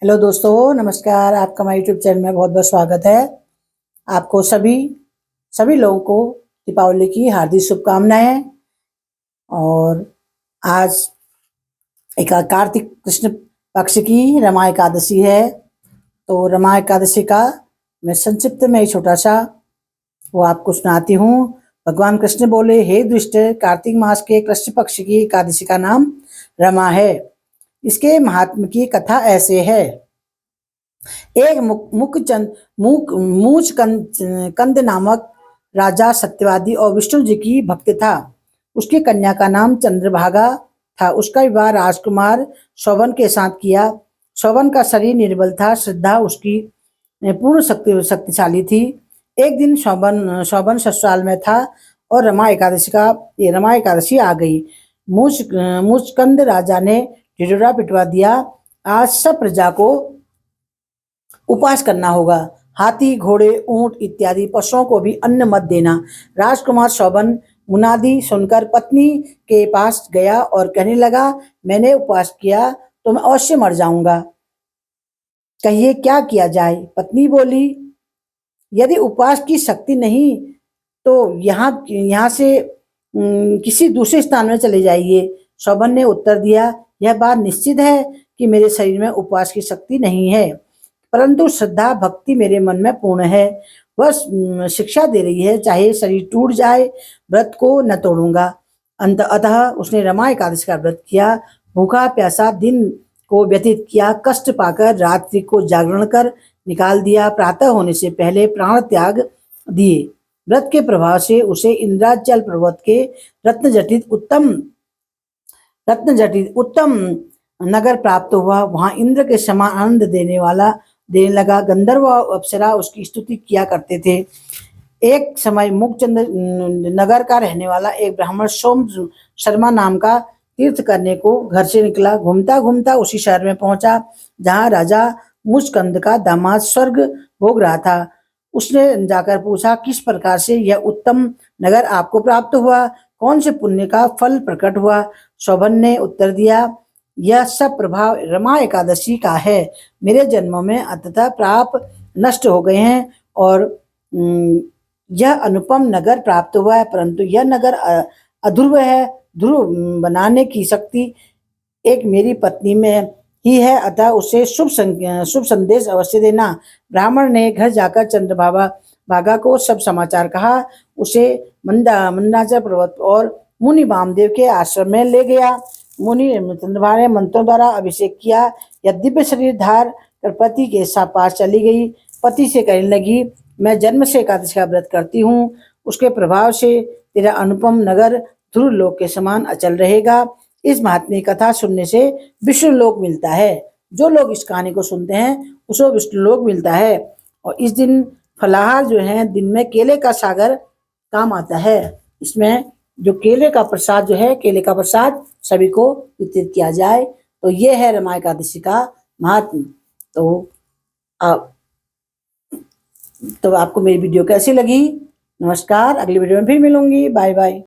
Hello दोस्तों, नमस्कार। आपका हमारे यूट्यूब चैनल में बहुत बहुत स्वागत है। आपको सभी सभी लोगों को दीपावली की हार्दिक शुभकामनाएं। और आज कार्तिक कृष्ण पक्ष की रमा एकादशी है। तो रमा एकादशी का मैं संक्षिप्त में एक छोटा सा वो आपको सुनाती हूँ। भगवान कृष्ण बोले, हे दुष्ट, कार्तिक मास के कृष्ण पक्ष की एकादशी का नाम रमा है। इसके महात्म की कथा ऐसे है। एक मूच कंद नामक राजा सत्यवादी और विष्णु जी की भक्त था। उसकी कन्या का नाम चंद्रभागा था। उसका विवाह राजकुमार शोभन के साथ किया। शोभन का शरीर निर्बल था, श्रद्धा उसकी पूर्ण शक्तिशाली थी। एक दिन शोभन शोभन ससुराल में था और रमा एकादशी आ गई। मुचकंद राजा ने ढिढोरा पिटवा दिया। आज सब प्रजा को उपवास करना होगा। हाथी, घोड़े, ऊंट इत्यादि पशुओं को भी अन्न मत देना। राजकुमार शोभन मुनादी सुनकर पत्नी के पास गया और कहने लगा, मैंने उपवास किया तो मैं अवश्य मर जाऊंगा। कहिए क्या किया जाए? पत्नी बोली, यदि उपवास की शक्ति नहीं तो यहाँ यहाँ से किसी दूसरे स्थान में चले जाइए। शोभन ने उत्तर दिया, यह बात निश्चित है कि मेरे शरीर में उपवास की शक्ति नहीं है, परंतु श्रद्धा भक्ति मेरे मन में पूर्ण है। वह शिक्षा दे रही है, चाहे शरीर टूट जाए व्रत को न तोड़ूंगा। अतः उसने रमा एकादशी का व्रत किया। भूखा प्यासा दिन को व्यतीत किया। कष्ट पाकर रात्रि को जागरण कर निकाल दिया। प्रातः होने से पहले प्राण त्याग दिए। व्रत के प्रभाव से उसे इंद्राचल पर्वत के रत्न जटित उत्तम नगर प्राप्त हुआ। वहां इंद्र के समान आनंद देने लगा। गंधर्व और अप्सरा उसकी स्तुति किया करते थे। एक समय मुखचंद नगर का रहने वाला एक ब्राह्मण सोम शर्मा नाम का तीर्थ करने को घर से निकला। घूमता घूमता उसी शहर में पहुंचा जहां राजा मुचकंद का दामाद स्वर्ग भोग रहा था। उसने जाकर पूछा, किस प्रकार से यह उत्तम नगर आपको प्राप्त हुआ? कौन से पुण्य का फल प्रकट हुआ? शोभन ने उत्तर दिया, यह सब प्रभाव रमा एकादशी का है। मेरे जन्मों में अंततः पाप नष्ट हो गए हैं और यह अनुपम नगर प्राप्त हुआ है, परंतु यह नगर अध्रुव है। ध्रुव बनाने की शक्ति एक मेरी पत्नी में ही है, अतः उसे शुभ संदेश अवश्य देना। ब्राह्मण ने घर जाकर चंद्रभागा को सब समाचार कहा। उसे मंदाचल पर्वत और मुनि वामदेव के आश्रम में ले गया। मुनि चंद्रभागा ने मंत्रों द्वारा अभिषेक किया। यह दिव्य शरीर धार कर पति के पास चली गई। पति से कहने लगी, मैं जन्म से एकादशी का व्रत करती हूँ। उसके प्रभाव से तेरा अनुपम नगर ध्रुव लोक के समान अचल रहेगा। इस महात्म्य कथा सुनने से विष्णु लोक मिलता है। जो लोग इस कहानी को सुनते हैं उसको विष्णु लोक मिलता है। और इस दिन फलाहार जो है, दिन में केले का सागर काम आता है। इसमें जो केले का प्रसाद जो है, केले का प्रसाद सभी को वितरित किया जाए। तो ये है रमा एकादशी का महात्म्य। तो आपको मेरी वीडियो कैसी लगी? नमस्कार, अगली वीडियो में फिर मिलूंगी। Bye bye.